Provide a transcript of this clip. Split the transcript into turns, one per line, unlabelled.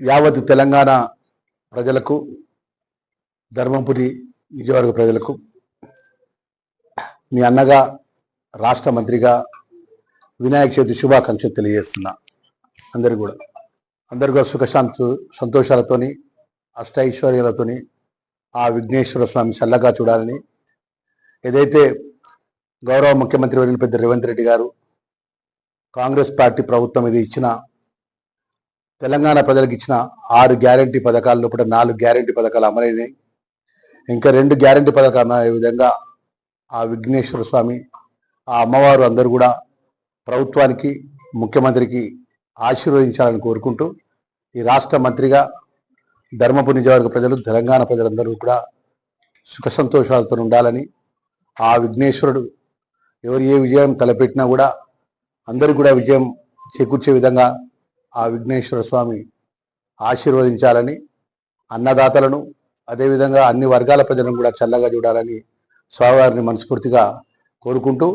యావత్ తెలంగాణ ప్రజలకు, ధర్మపురి నియోజకవర్గ ప్రజలకు మీ అన్నగా, రాష్ట్ర మంత్రిగా వినాయక చవితి శుభాకాంక్షలు తెలియజేస్తున్నా. అందరు కూడా సంతోషాలతోని, అష్టైశ్వర్యాలతోని ఆ విఘ్నేశ్వర స్వామి చల్లగా చూడాలని, ఏదైతే గౌరవ ముఖ్యమంత్రి వర్యులు పెద్ద రేవంత్ రెడ్డి గారు కాంగ్రెస్ పార్టీ ప్రభుత్వం ఇది ఇచ్చిన తెలంగాణ ప్రజలకు ఇచ్చిన 6 గ్యారంటీ పథకాల లోపల 4 గ్యారంటీ పథకాలు అమలైనాయి. ఇంకా 2 గ్యారంటీ పథకాలు అనే విధంగా ఆ విఘ్నేశ్వర స్వామి, ఆ అమ్మవారు అందరూ కూడా ప్రభుత్వానికి, ముఖ్యమంత్రికి ఆశీర్వదించాలని కోరుకుంటూ, ఈ రాష్ట్ర మంత్రిగా ధర్మపురి నియోజకవర్గ ప్రజలు, తెలంగాణ ప్రజలందరూ కూడా సుఖ సంతోషాలతో ఉండాలని, ఆ విఘ్నేశ్వరుడు ఎవరు ఏ విజయం తలపెట్టినా కూడా అందరికీ కూడా విజయం చేకూర్చే విధంగా ఆ విఘ్నేశ్వర స్వామి ఆశీర్వదించాలని, అన్నదాతలను అదేవిధంగా అన్ని వర్గాల ప్రజలను కూడా చల్లగా చూడాలని స్వామివారిని మనస్ఫూర్తిగా కోరుకుంటూ